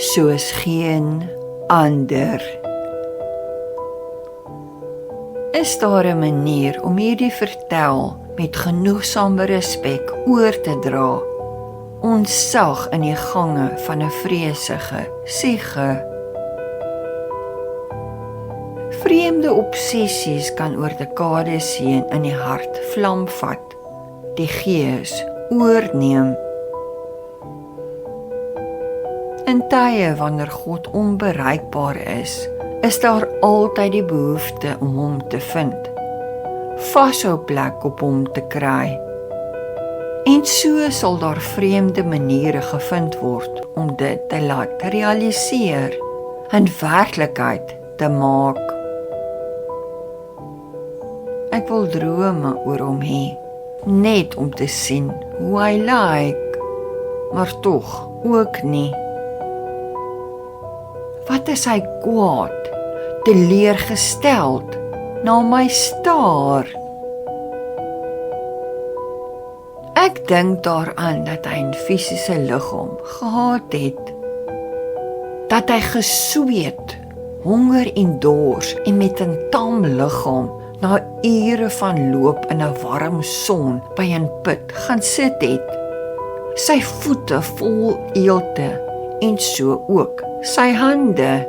soos geen ander. Is daar 'n manier om hierdie vertel met genoegsame respek oor te dra, ontsag in die gange van 'n vreesige siege? Vreemde obsessies kan oor dekades heen in die hart vlam vat, die gees oorneem. In tye wanneer God onbereikbaar is daar altyd die behoefte om hom te vind, vashou plek op hom te kry. En so sal daar vreemde maniere gevind word om dit te laat realiseer, in werklikheid te maak. Ek wil drome oor hom hê, net om te sien hoe hy lyk, maar tog ook nie. Wat is hy kwaad, teleurgesteld, na my staar? Ek dink daaraan dat hy 'n fisiese liggaam gehad het, dat hy gesweet, honger en dors en met 'n tam liggaam na ure van loop in 'n warm son by 'n put gaan sit het, sy voete vol eelte en so ook sy hande.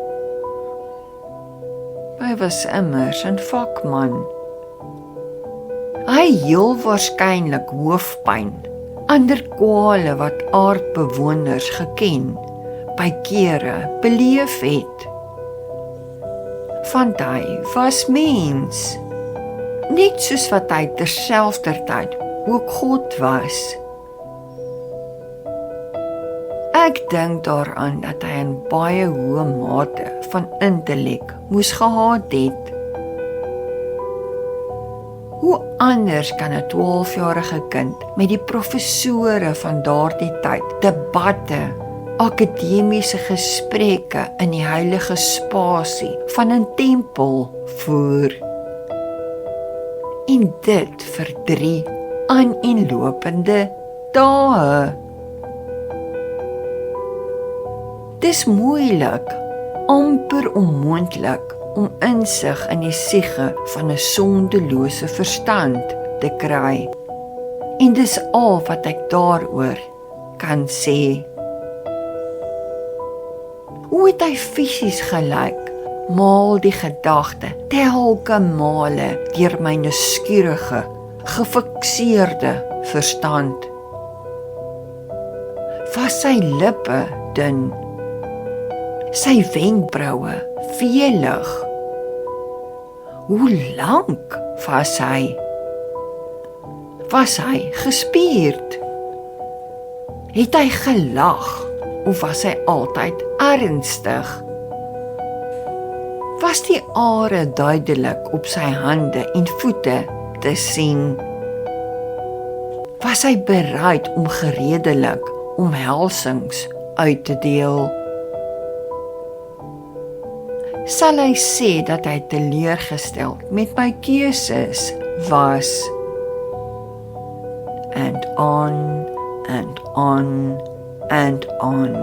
Hy was immers 'n vakman. Hy heel waarskynlik hoofpyn, ander kwale wat aardbewoners geken, by kere beleef het. Want hy was mens, net soos wat hy terselfdertyd ook God was. Ek dink daaraan dat hy 'n baie hoë mate van intellek moes gehad het. Hoe anders kan 'n 12-jarige kind met die professore van daardie tyd debatte, akademiese gesprekke in die heilige spasie van 'n tempel voer? En dit vir 3 aaneenlopende dae. Dis moeilik, amper onmoontlik om insig in die siege van 'n sondelose verstand te kry. En dis al wat ek daaroor kan sê. Hoe het hy fisies gelyk? Maal die gedagte telke male deur my nuuskierige, gefikseerde verstand. Was sy lippe dun? Sy wenkbroue velig? Hoe lank was hy? Was hy gespierd? Het hy gelag of was hy altyd ernstig? Was die are duidelik op sy hande en voete te sien? Was hy bereid om gereedelik omhelsings uit te deel? Sal hy sê dat hy teleurgesteld met my keuses was? And on, and on, and on.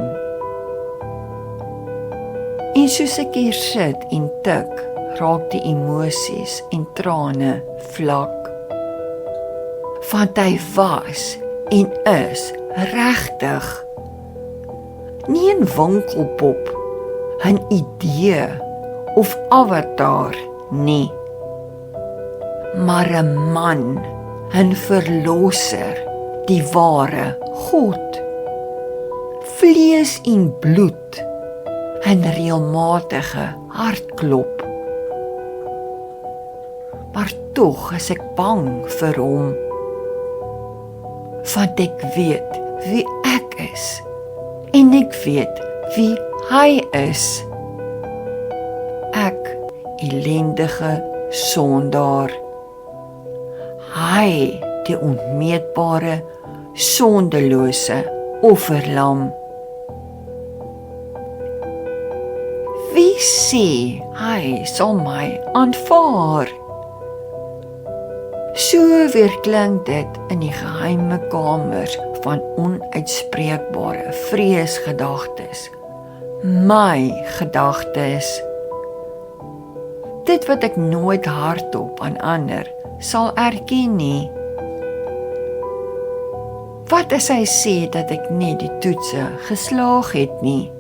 En soos ek hier sit en tik, raak die emosies en trane vlak. Want hy was en is regtig nie 'n winkelpop, 'n idee of avatar nie, maar 'n man, 'n verlosser, die ware God, vlees en bloed, 'n reëlmatige hartklop. Maar tog is ek bang vir hom, want ek weet wie ek is, en ek weet wie hy is. Ek, ellendige sondaar. Hy, die onmeetbare, sondelose offerlam. Wie sê hy sal my aanvaar? So weerklink dit in die geheime kamers van onuitspreekbare vreesgedagtes, my gedagtes. Dit wat ek nooit hardop aan ander sal erken nie. Wat as hy sê dat ek nie die toetse geslaag het nie?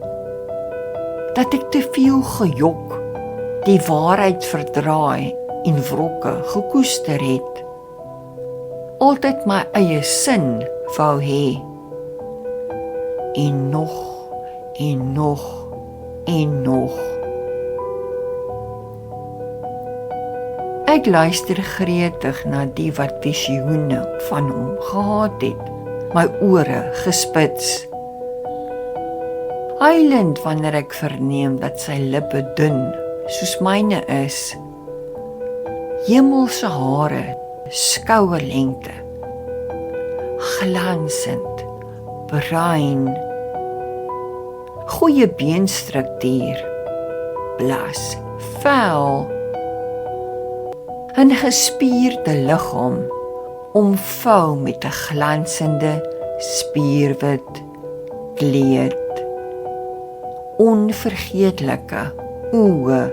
Dat ek te veel gejok, die waarheid verdraai en wrokke gekoester het. Altyd my eie sin wou hê. En nog, en nog, en nog. Ek luister gretig na die wat visioene van hom gehad het, my ore gespits. Huilend wanneer ek verneem dat sy lippe dun soos myne is. Hemelse hare, skouerlengte, glansend, bruin, goeie beenstruktuur, blas, vel, 'n gespierde liggaam, omvou met 'n glansende, spierwit kleed, onvergeetlike oë,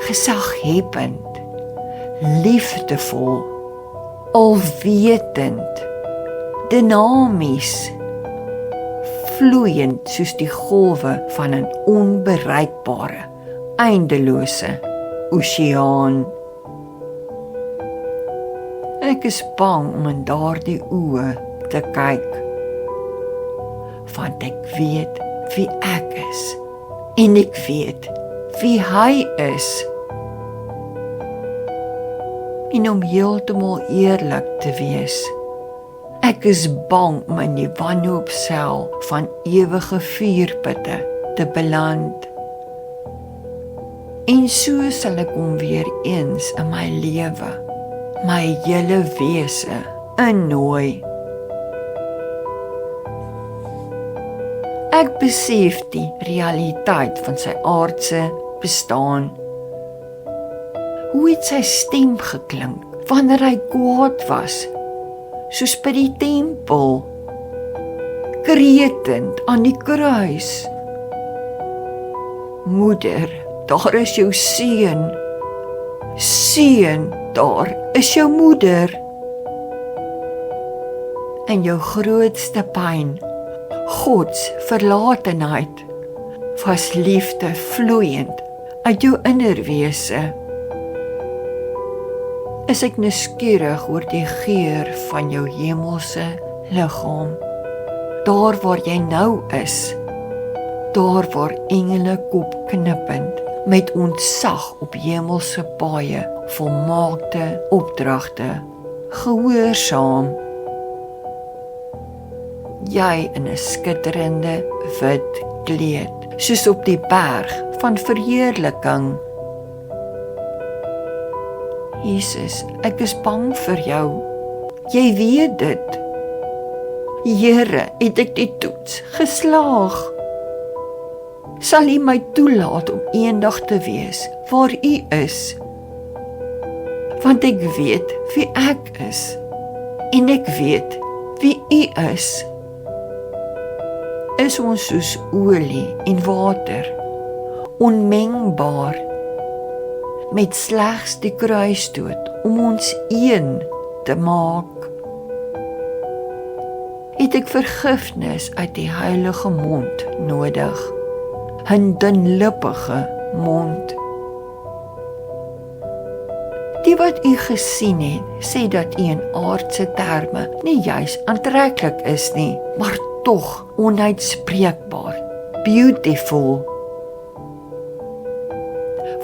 gesaghebend, liefdevol, alwetend, dinamies, vloeiend soos die golwe van 'n onbereikbare, eindelose oseaan. Ek is bang om in daardie oë te kyk, want ek weet wie ek is, en ek weet wie hy is. En om heeltemal eerlik te wees, ek is bang om in die wanhoopsel van ewige vuurpitte te beland. En so sal ek hom weer eens in my lewe, my hele wese innooi. Ek besef die realiteit van sy aardse bestaan. Hoe het sy stem geklink wanneer hy kwaad was, soos by die tempel, kretend aan die kruis. Moeder, daar is jou seun. Seun, daar is jou moeder. En jou grootste pyn, Gods verlatenheid, was liefde vloeiend uit jou innerwese. Is ek nuuskierig oor die geur van jou hemelse liggaam, daar waar jy nou is, daar waar engele kop knippend met ontzag op hemelse paaie volmaakte opdragte gehoorsaam. Jy in 'n skitterende wit kleed, soos op die berg van verheerliking. Jesus, ek is bang vir jou. Jy weet dit. Here, het ek die toets geslaag? Sal U my toelaat om eendag te wees waar U is? Want ek weet wie ek is, en ek weet wie U is. Is ons soos olie en water, onmengbaar, met slegs die kruisdood om ons een te maak? Het ek vergifnis uit die heilige mond nodig, 'n dunlippige mond? Die wat U gesien het, sê dat U in aardse terme nie juis aantreklik is nie, maar tog onuitspreekbaar, beautiful.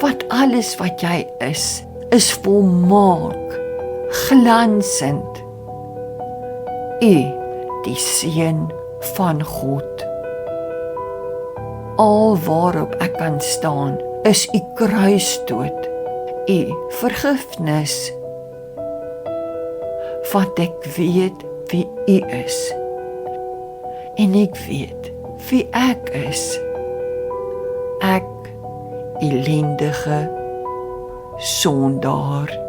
Want alles wat jy is volmaak, glansend. U, die Seun van God. Al waarop ek kan staan, is U kruisdood, U vergifnis. Want ek weet wie U is, en ek weet wie ek is. Ek, elendige sondaar.